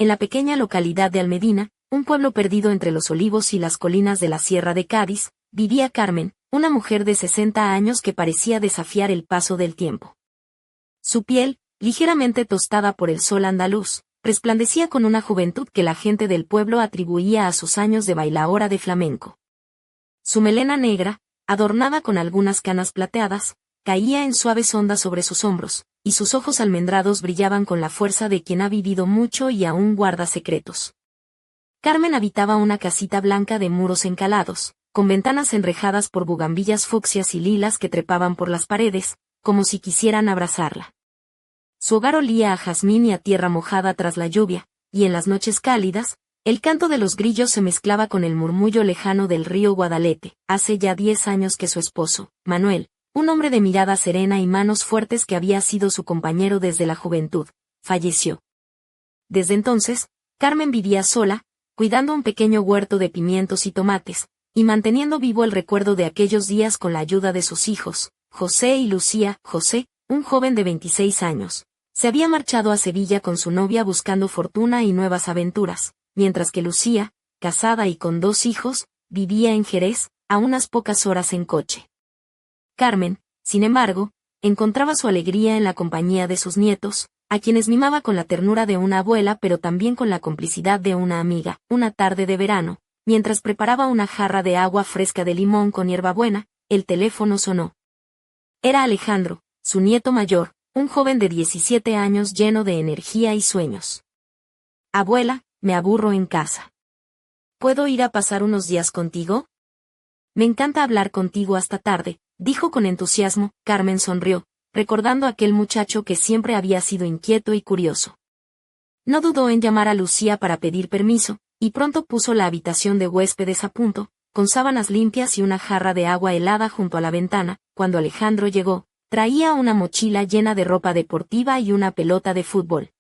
en la pequeña localidad de Almedina, un pueblo perdido entre los olivos y las colinas de la Sierra de Cádiz, vivía Carmen, una mujer de 60 años que parecía desafiar el paso del tiempo. Su piel, ligeramente tostada por el sol andaluz, resplandecía con una juventud que la gente del pueblo atribuía a sus años de bailaora de flamenco. Su melena negra, adornada con algunas canas plateadas, caía en suaves ondas sobre sus hombros, y sus ojos almendrados brillaban con la fuerza de quien ha vivido mucho y aún guarda secretos. Carmen habitaba una casita blanca de muros encalados, con ventanas enrejadas por bugambillas fucsias y lilas que trepaban por las paredes, como si quisieran abrazarla. Su hogar olía a jazmín y a tierra mojada tras la lluvia, y en las noches cálidas, el canto de los grillos se mezclaba con el murmullo lejano del río Guadalete. Hace ya 10 años que su esposo, Manuel, un hombre de mirada serena y manos fuertes que había sido su compañero desde la juventud, falleció. Desde entonces, Carmen vivía sola, cuidando un pequeño huerto de pimientos y tomates, y manteniendo vivo el recuerdo de aquellos días con la ayuda de sus hijos, José y Lucía. José, un joven de 26 años, se había marchado a Sevilla con su novia buscando fortuna y nuevas aventuras, mientras que Lucía, casada y con 2 hijos, vivía en Jerez, a unas pocas horas en coche. Carmen, sin embargo, encontraba su alegría en la compañía de sus nietos, a quienes mimaba con la ternura de una abuela pero también con la complicidad de una amiga. Una tarde de verano, mientras preparaba una jarra de agua fresca de limón con hierbabuena, el teléfono sonó. Era Alejandro, su nieto mayor, un joven de 17 años lleno de energía y sueños. Abuela, me aburro en casa. ¿Puedo ir a pasar unos días contigo? Me encanta hablar contigo hasta tarde, dijo con entusiasmo. Carmen sonrió, recordando a aquel muchacho que siempre había sido inquieto y curioso. No dudó en llamar a Lucía para pedir permiso, y pronto puso la habitación de huéspedes a punto, con sábanas limpias y una jarra de agua helada junto a la ventana. Cuando Alejandro llegó, traía una mochila llena de ropa deportiva y una pelota de fútbol.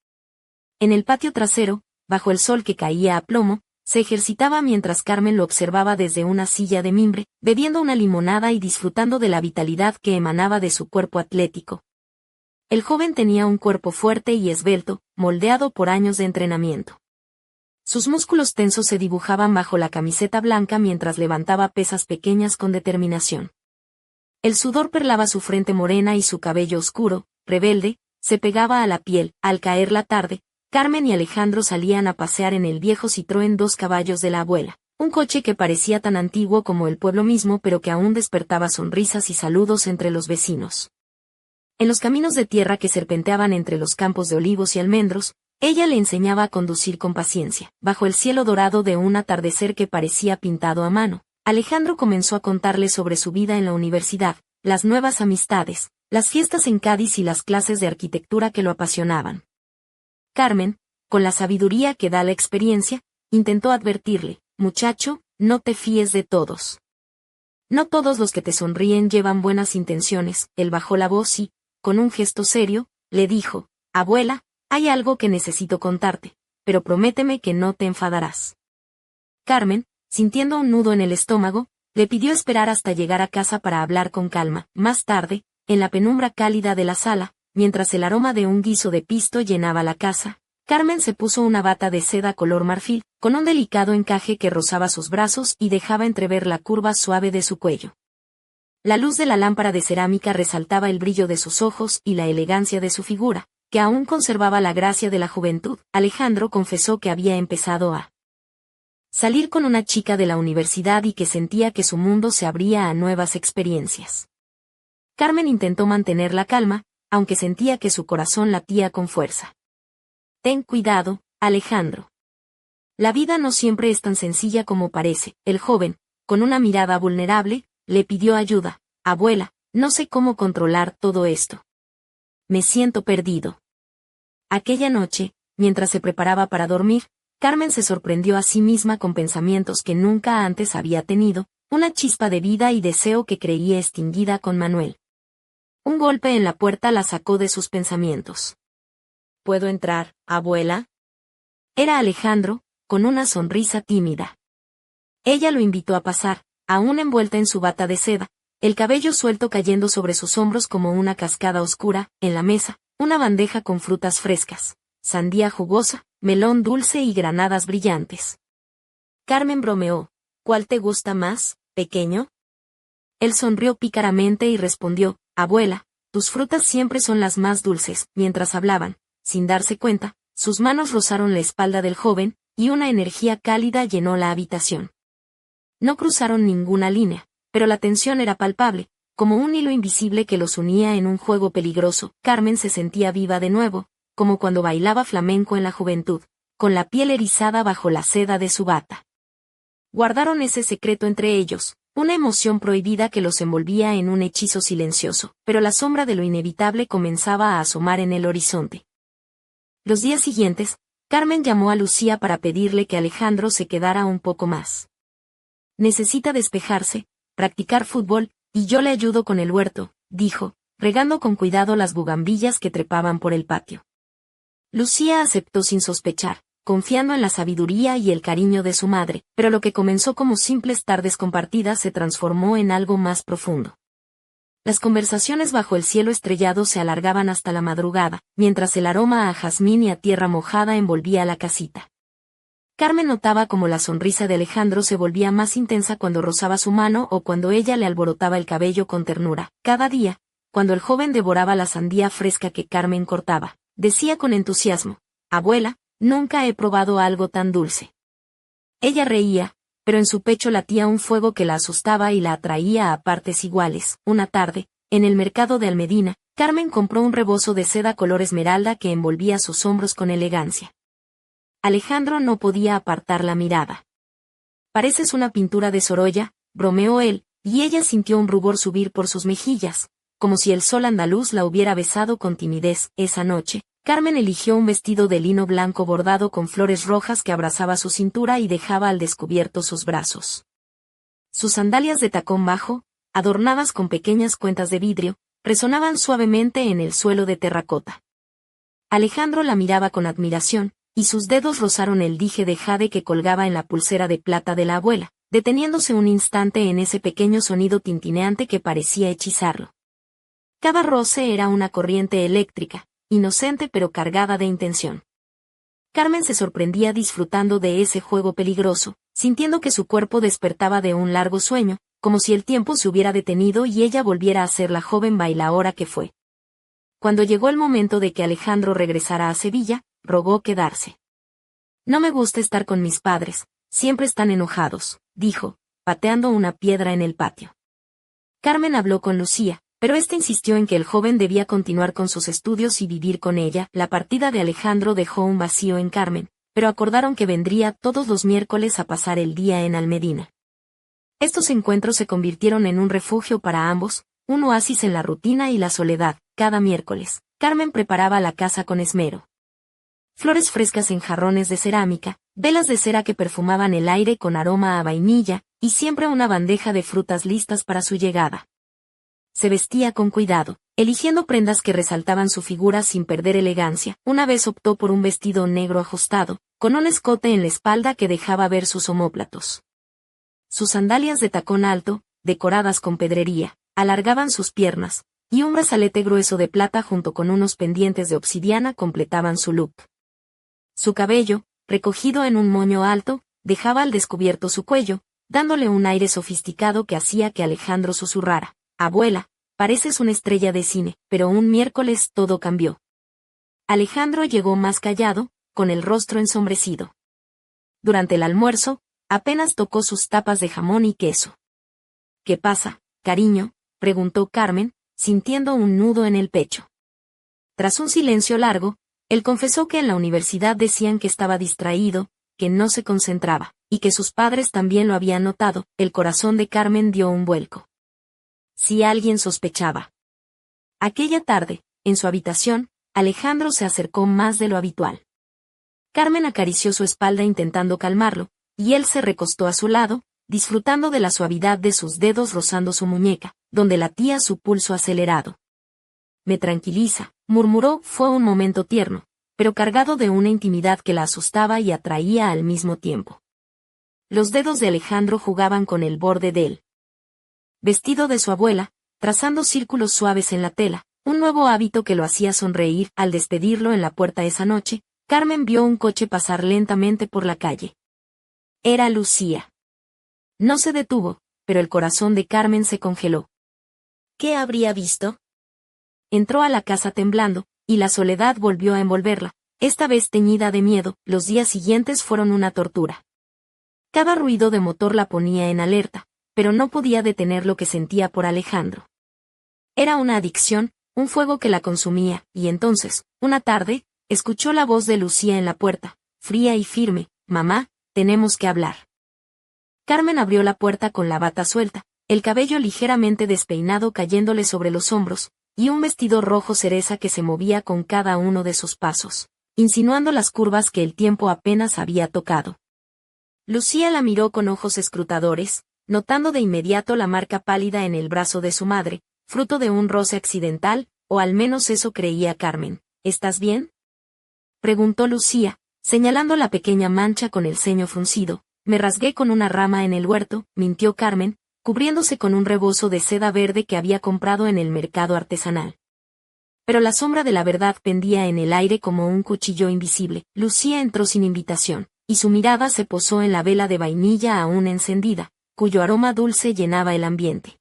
En el patio trasero, bajo el sol que caía a plomo, se ejercitaba mientras Carmen lo observaba desde una silla de mimbre, bebiendo una limonada y disfrutando de la vitalidad que emanaba de su cuerpo atlético. El joven tenía un cuerpo fuerte y esbelto, moldeado por años de entrenamiento. Sus músculos tensos se dibujaban bajo la camiseta blanca mientras levantaba pesas pequeñas con determinación. El sudor perlaba su frente morena y su cabello oscuro, rebelde, se pegaba a la piel. Al caer la tarde, Carmen y Alejandro salían a pasear en el viejo Citroën 2 caballos de la abuela, un coche que parecía tan antiguo como el pueblo mismo pero que aún despertaba sonrisas y saludos entre los vecinos. En los caminos de tierra que serpenteaban entre los campos de olivos y almendros, ella le enseñaba a conducir con paciencia. Bajo el cielo dorado de un atardecer que parecía pintado a mano, Alejandro comenzó a contarle sobre su vida en la universidad, las nuevas amistades, las fiestas en Cádiz y las clases de arquitectura que lo apasionaban. Carmen, con la sabiduría que da la experiencia, intentó advertirle: muchacho, no te fíes de todos. No todos los que te sonríen llevan buenas intenciones. Él bajó la voz y, con un gesto serio, le dijo: abuela, hay algo que necesito contarte, pero prométeme que no te enfadarás. Carmen, sintiendo un nudo en el estómago, le pidió esperar hasta llegar a casa para hablar con calma. Más tarde, en la penumbra cálida de la sala, mientras el aroma de un guiso de pisto llenaba la casa, Carmen se puso una bata de seda color marfil, con un delicado encaje que rozaba sus brazos y dejaba entrever la curva suave de su cuello. La luz de la lámpara de cerámica resaltaba el brillo de sus ojos y la elegancia de su figura, que aún conservaba la gracia de la juventud. Alejandro confesó que había empezado a salir con una chica de la universidad y que sentía que su mundo se abría a nuevas experiencias. Carmen intentó mantener la calma, aunque sentía que su corazón latía con fuerza. Ten cuidado, Alejandro. La vida no siempre es tan sencilla como parece. El joven, con una mirada vulnerable, le pidió ayuda. Abuela, no sé cómo controlar todo esto. Me siento perdido. Aquella noche, mientras se preparaba para dormir, Carmen se sorprendió a sí misma con pensamientos que nunca antes había tenido, una chispa de vida y deseo que creía extinguida con Manuel. Un golpe en la puerta la sacó de sus pensamientos. ¿Puedo entrar, abuela? Era Alejandro, con una sonrisa tímida. Ella lo invitó a pasar, aún envuelta en su bata de seda, el cabello suelto cayendo sobre sus hombros como una cascada oscura. En la mesa, una bandeja con frutas frescas, sandía jugosa, melón dulce y granadas brillantes. Carmen bromeó, ¿cuál te gusta más, pequeño? Él sonrió pícaramente y respondió, abuela, tus frutas siempre son las más dulces. Mientras hablaban, sin darse cuenta, sus manos rozaron la espalda del joven, y una energía cálida llenó la habitación. No cruzaron ninguna línea, pero la tensión era palpable, como un hilo invisible que los unía en un juego peligroso. Carmen se sentía viva de nuevo, como cuando bailaba flamenco en la juventud, con la piel erizada bajo la seda de su bata. Guardaron ese secreto entre ellos, una emoción prohibida que los envolvía en un hechizo silencioso, pero la sombra de lo inevitable comenzaba a asomar en el horizonte. Los días siguientes, Carmen llamó a Lucía para pedirle que Alejandro se quedara un poco más. Necesita despejarse, practicar fútbol, y yo le ayudo con el huerto, dijo, regando con cuidado las bugambillas que trepaban por el patio. Lucía aceptó sin sospechar, confiando en la sabiduría y el cariño de su madre, pero lo que comenzó como simples tardes compartidas se transformó en algo más profundo. Las conversaciones bajo el cielo estrellado se alargaban hasta la madrugada, mientras el aroma a jazmín y a tierra mojada envolvía la casita. Carmen notaba cómo la sonrisa de Alejandro se volvía más intensa cuando rozaba su mano o cuando ella le alborotaba el cabello con ternura. Cada día, cuando el joven devoraba la sandía fresca que Carmen cortaba, decía con entusiasmo, abuela, nunca he probado algo tan dulce. Ella reía, pero en su pecho latía un fuego que la asustaba y la atraía a partes iguales. Una tarde, en el mercado de Almedina, Carmen compró un rebozo de seda color esmeralda que envolvía sus hombros con elegancia. Alejandro no podía apartar la mirada. Pareces una pintura de Sorolla, bromeó él, y ella sintió un rubor subir por sus mejillas, como si el sol andaluz la hubiera besado con timidez. Esa noche, Carmen eligió un vestido de lino blanco bordado con flores rojas que abrazaba su cintura y dejaba al descubierto sus brazos. Sus sandalias de tacón bajo, adornadas con pequeñas cuentas de vidrio, resonaban suavemente en el suelo de terracota. Alejandro la miraba con admiración, y sus dedos rozaron el dije de jade que colgaba en la pulsera de plata de la abuela, deteniéndose un instante en ese pequeño sonido tintineante que parecía hechizarlo. Cada roce era una corriente eléctrica, inocente pero cargada de intención. Carmen se sorprendía disfrutando de ese juego peligroso, sintiendo que su cuerpo despertaba de un largo sueño, como si el tiempo se hubiera detenido y ella volviera a ser la joven bailaora que fue. Cuando llegó el momento de que Alejandro regresara a Sevilla, rogó quedarse. No me gusta estar con mis padres, siempre están enojados, dijo, pateando una piedra en el patio. Carmen habló con Lucía, pero ésta insistió en que el joven debía continuar con sus estudios y vivir con ella. La partida de Alejandro dejó un vacío en Carmen, pero acordaron que vendría todos los miércoles a pasar el día en Almedina. Estos encuentros se convirtieron en un refugio para ambos, un oasis en la rutina y la soledad. Cada miércoles, Carmen preparaba la casa con esmero. Flores frescas en jarrones de cerámica, velas de cera que perfumaban el aire con aroma a vainilla, y siempre una bandeja de frutas listas para su llegada. Se vestía con cuidado, eligiendo prendas que resaltaban su figura sin perder elegancia. Una vez optó por un vestido negro ajustado, con un escote en la espalda que dejaba ver sus omóplatos. Sus sandalias de tacón alto, decoradas con pedrería, alargaban sus piernas, y un brazalete grueso de plata junto con unos pendientes de obsidiana completaban su look. Su cabello, recogido en un moño alto, dejaba al descubierto su cuello, dándole un aire sofisticado que hacía que Alejandro susurrara, abuela, pareces una estrella de cine. Pero un miércoles todo cambió. Alejandro llegó más callado, con el rostro ensombrecido. Durante el almuerzo, apenas tocó sus tapas de jamón y queso. ¿Qué pasa, cariño?, preguntó Carmen, sintiendo un nudo en el pecho. Tras un silencio largo, él confesó que en la universidad decían que estaba distraído, que no se concentraba, y que sus padres también lo habían notado. El corazón de Carmen dio un vuelco. Si alguien sospechaba. Aquella tarde, en su habitación, Alejandro se acercó más de lo habitual. Carmen acarició su espalda intentando calmarlo, y él se recostó a su lado, disfrutando de la suavidad de sus dedos rozando su muñeca, donde latía su pulso acelerado. Me tranquiliza, murmuró. Fue un momento tierno, pero cargado de una intimidad que la asustaba y atraía al mismo tiempo. Los dedos de Alejandro jugaban con el borde del vestido de su abuela, trazando círculos suaves en la tela, un nuevo hábito que lo hacía sonreír. Al despedirlo en la puerta esa noche, Carmen vio un coche pasar lentamente por la calle. Era Lucía. No se detuvo, pero el corazón de Carmen se congeló. ¿Qué habría visto? Entró a la casa temblando, y la soledad volvió a envolverla, esta vez teñida de miedo. Los días siguientes fueron una tortura. Cada ruido de motor la ponía en alerta, pero no podía detener lo que sentía por Alejandro. Era una adicción, un fuego que la consumía, y entonces, una tarde, escuchó la voz de Lucía en la puerta, fría y firme: «Mamá, tenemos que hablar». Carmen abrió la puerta con la bata suelta, el cabello ligeramente despeinado cayéndole sobre los hombros, y un vestido rojo cereza que se movía con cada uno de sus pasos, insinuando las curvas que el tiempo apenas había tocado. Lucía la miró con ojos escrutadores, notando de inmediato la marca pálida en el brazo de su madre, fruto de un roce accidental, o al menos eso creía Carmen. «¿Estás bien?», preguntó Lucía, señalando la pequeña mancha con el ceño fruncido. «Me rasgué con una rama en el huerto», mintió Carmen, cubriéndose con un rebozo de seda verde que había comprado en el mercado artesanal. Pero la sombra de la verdad pendía en el aire como un cuchillo invisible. Lucía entró sin invitación, y su mirada se posó en la vela de vainilla aún encendida, cuyo aroma dulce llenaba el ambiente.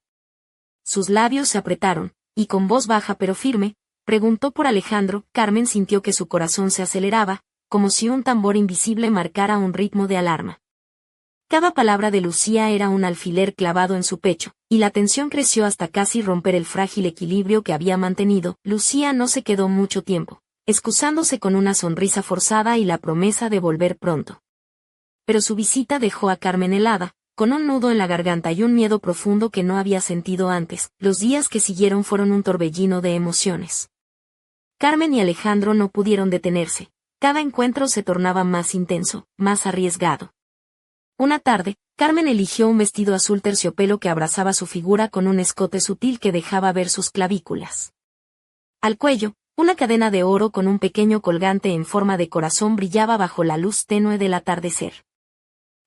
Sus labios se apretaron, y con voz baja pero firme, preguntó por Alejandro. Carmen sintió que su corazón se aceleraba, como si un tambor invisible marcara un ritmo de alarma. Cada palabra de Lucía era un alfiler clavado en su pecho, y la tensión creció hasta casi romper el frágil equilibrio que había mantenido. Lucía no se quedó mucho tiempo, excusándose con una sonrisa forzada y la promesa de volver pronto. Pero su visita dejó a Carmen helada, con un nudo en la garganta y un miedo profundo que no había sentido antes. Los días que siguieron fueron un torbellino de emociones. Carmen y Alejandro no pudieron detenerse. Cada encuentro se tornaba más intenso, más arriesgado. Una tarde, Carmen eligió un vestido azul terciopelo que abrazaba su figura con un escote sutil que dejaba ver sus clavículas. Al cuello, una cadena de oro con un pequeño colgante en forma de corazón brillaba bajo la luz tenue del atardecer.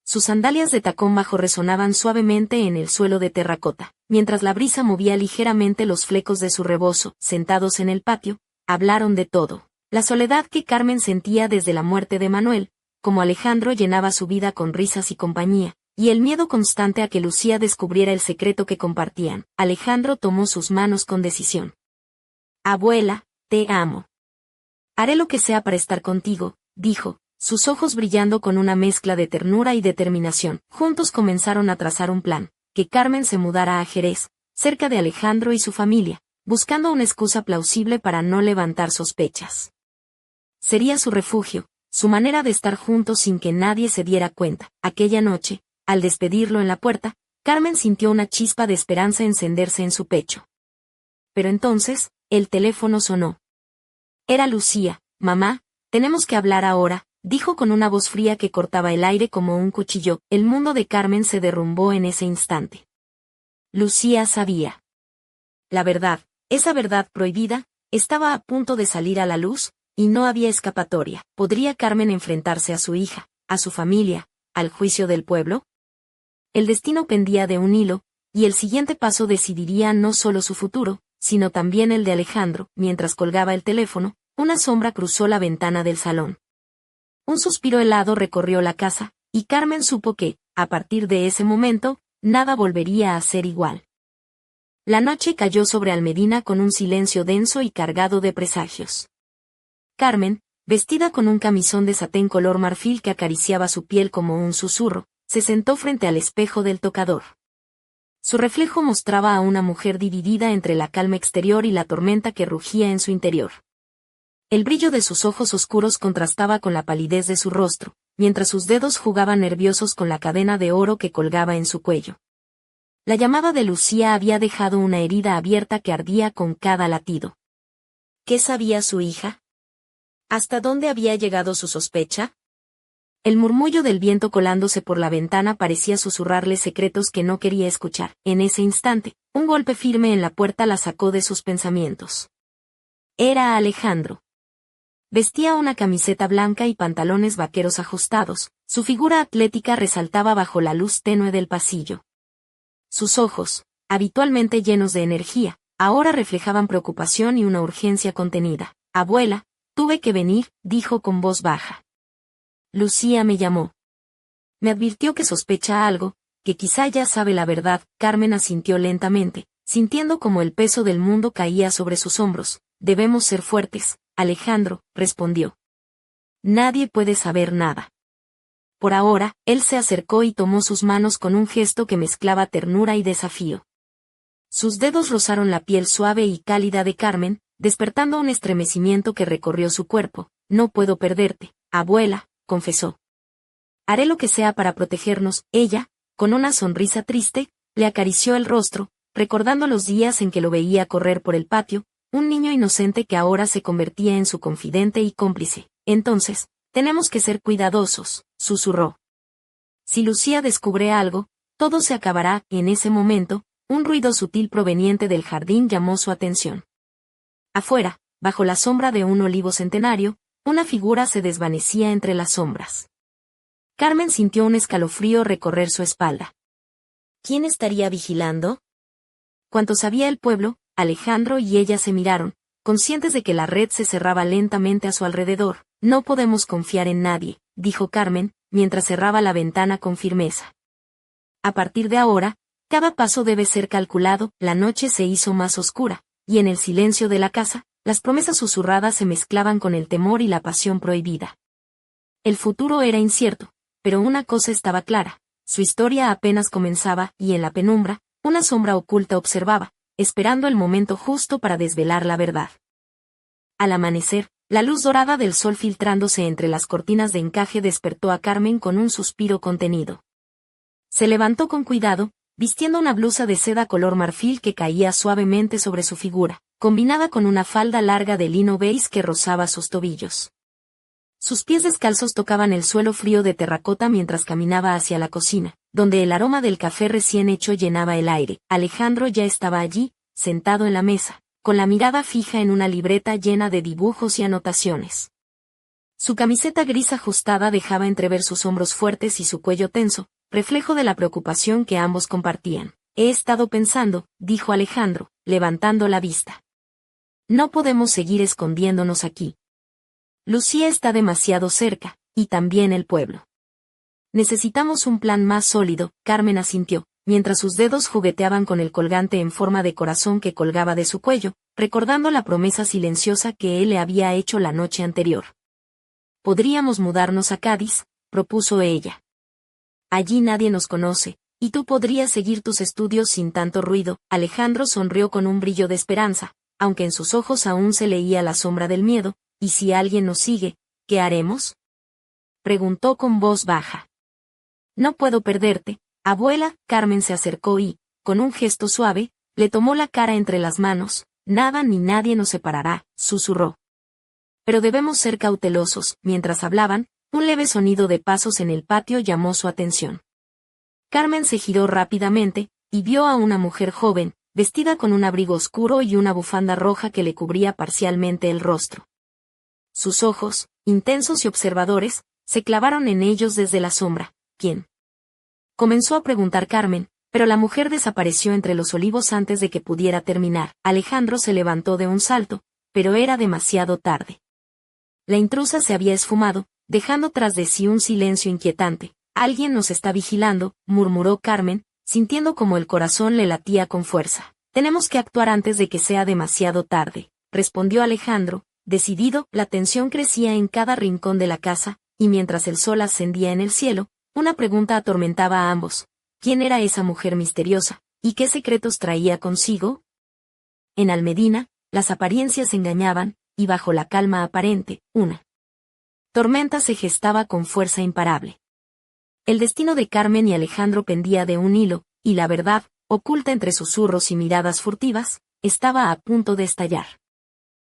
Sus sandalias de tacón bajo resonaban suavemente en el suelo de terracota, mientras la brisa movía ligeramente los flecos de su rebozo. Sentados en el patio, hablaron de todo. La soledad que Carmen sentía desde la muerte de Manuel, como Alejandro llenaba su vida con risas y compañía, y el miedo constante a que Lucía descubriera el secreto que compartían. Alejandro tomó sus manos con decisión. «Abuela, te amo. Haré lo que sea para estar contigo», dijo, sus ojos brillando con una mezcla de ternura y determinación. Juntos comenzaron a trazar un plan: que Carmen se mudara a Jerez, cerca de Alejandro y su familia, buscando una excusa plausible para no levantar sospechas. Sería su refugio, su manera de estar juntos sin que nadie se diera cuenta. Aquella noche, al despedirlo en la puerta, Carmen sintió una chispa de esperanza encenderse en su pecho. Pero entonces, el teléfono sonó. Era Lucía. «Mamá, tenemos que hablar ahora», dijo con una voz fría que cortaba el aire como un cuchillo. El mundo de Carmen se derrumbó en ese instante. Lucía sabía. La verdad, esa verdad prohibida, estaba a punto de salir a la luz, y no había escapatoria. ¿Podría Carmen enfrentarse a su hija, a su familia, al juicio del pueblo? El destino pendía de un hilo, y el siguiente paso decidiría no solo su futuro, sino también el de Alejandro. Mientras colgaba el teléfono, una sombra cruzó la ventana del salón. Un suspiro helado recorrió la casa, y Carmen supo que, a partir de ese momento, nada volvería a ser igual. La noche cayó sobre Almedina con un silencio denso y cargado de presagios. Carmen, vestida con un camisón de satén color marfil que acariciaba su piel como un susurro, se sentó frente al espejo del tocador. Su reflejo mostraba a una mujer dividida entre la calma exterior y la tormenta que rugía en su interior. El brillo de sus ojos oscuros contrastaba con la palidez de su rostro, mientras sus dedos jugaban nerviosos con la cadena de oro que colgaba en su cuello. La llamada de Lucía había dejado una herida abierta que ardía con cada latido. ¿Qué sabía su hija? ¿Hasta dónde había llegado su sospecha? El murmullo del viento colándose por la ventana parecía susurrarle secretos que no quería escuchar. En ese instante, un golpe firme en la puerta la sacó de sus pensamientos. Era Alejandro. Vestía una camiseta blanca y pantalones vaqueros ajustados. Su figura atlética resaltaba bajo la luz tenue del pasillo. Sus ojos, habitualmente llenos de energía, ahora reflejaban preocupación y una urgencia contenida. «Abuela, Tuve que venir, dijo con voz baja. Lucía me llamó. Me advirtió que sospecha algo, que quizá ya sabe la verdad. Carmen asintió lentamente, sintiendo como el peso del mundo caía sobre sus hombros. Debemos ser fuertes, Alejandro, respondió. Nadie puede saber nada. Por ahora, él se acercó y tomó sus manos con un gesto que mezclaba ternura y desafío. Sus dedos rozaron la piel suave y cálida de Carmen, despertando un estremecimiento que recorrió su cuerpo. No puedo perderte, abuela, confesó. Haré lo que sea para protegernos. Ella, con una sonrisa triste, le acarició el rostro, recordando los días en que lo veía correr por el patio, un niño inocente que ahora se convertía en su confidente y cómplice. Entonces, tenemos que ser cuidadosos, susurró. Si Lucía descubre algo, todo se acabará. En ese momento, un ruido sutil proveniente del jardín llamó su atención. Afuera, bajo la sombra de un olivo centenario, una figura se desvanecía entre las sombras. Carmen sintió un escalofrío recorrer su espalda. ¿Quién estaría vigilando? Cuanto sabía el pueblo, Alejandro y ella se miraron, conscientes de que la red se cerraba lentamente a su alrededor. No podemos confiar en nadie, dijo Carmen, mientras cerraba la ventana con firmeza. A partir de ahora, cada paso debe ser calculado. La noche se hizo más oscura, y en el silencio de la casa, las promesas susurradas se mezclaban con el temor y la pasión prohibida. El futuro era incierto, pero una cosa estaba clara: su historia apenas comenzaba, y en la penumbra, una sombra oculta observaba, esperando el momento justo para desvelar la verdad. Al amanecer, la luz dorada del sol filtrándose entre las cortinas de encaje despertó a Carmen con un suspiro contenido. Se levantó con cuidado, vistiendo una blusa de seda color marfil que caía suavemente sobre su figura, combinada con una falda larga de lino beige que rozaba sus tobillos. Sus pies descalzos tocaban el suelo frío de terracota mientras caminaba hacia la cocina, donde el aroma del café recién hecho llenaba el aire. Alejandro ya estaba allí, sentado en la mesa, con la mirada fija en una libreta llena de dibujos y anotaciones. Su camiseta gris ajustada dejaba entrever sus hombros fuertes y su cuello tenso, reflejo de la preocupación que ambos compartían. He estado pensando, dijo Alejandro, levantando la vista. No podemos seguir escondiéndonos aquí. Lucía está demasiado cerca, y también el pueblo. Necesitamos un plan más sólido. Carmen asintió, mientras sus dedos jugueteaban con el colgante en forma de corazón que colgaba de su cuello, recordando la promesa silenciosa que él le había hecho la noche anterior. Podríamos mudarnos a Cádiz, propuso ella. Allí nadie nos conoce, y tú podrías seguir tus estudios sin tanto ruido. Alejandro sonrió con un brillo de esperanza, aunque en sus ojos aún se leía la sombra del miedo. ¿Y si alguien nos sigue, qué haremos?, preguntó con voz baja. No puedo perderte, abuela. Carmen se acercó y, con un gesto suave, le tomó la cara entre las manos. Nada ni nadie nos separará, susurró. Pero debemos ser cautelosos. Mientras hablaban, un leve sonido de pasos en el patio llamó su atención. Carmen se giró rápidamente, y vio a una mujer joven, vestida con un abrigo oscuro y una bufanda roja que le cubría parcialmente el rostro. Sus ojos, intensos y observadores, se clavaron en ellos desde la sombra. ¿Quién?, comenzó a preguntar Carmen, pero la mujer desapareció entre los olivos antes de que pudiera terminar. Alejandro se levantó de un salto, pero era demasiado tarde. La intrusa se había esfumado, dejando tras de sí un silencio inquietante. Alguien nos está vigilando, murmuró Carmen, sintiendo como el corazón le latía con fuerza. Tenemos que actuar antes de que sea demasiado tarde, respondió Alejandro, decidido. La tensión crecía en cada rincón de la casa, y mientras el sol ascendía en el cielo, una pregunta atormentaba a ambos. ¿Quién era esa mujer misteriosa, y qué secretos traía consigo? En Almedina, las apariencias engañaban, y bajo la calma aparente, una tormenta se gestaba con fuerza imparable. El destino de Carmen y Alejandro pendía de un hilo, y la verdad, oculta entre susurros y miradas furtivas, estaba a punto de estallar.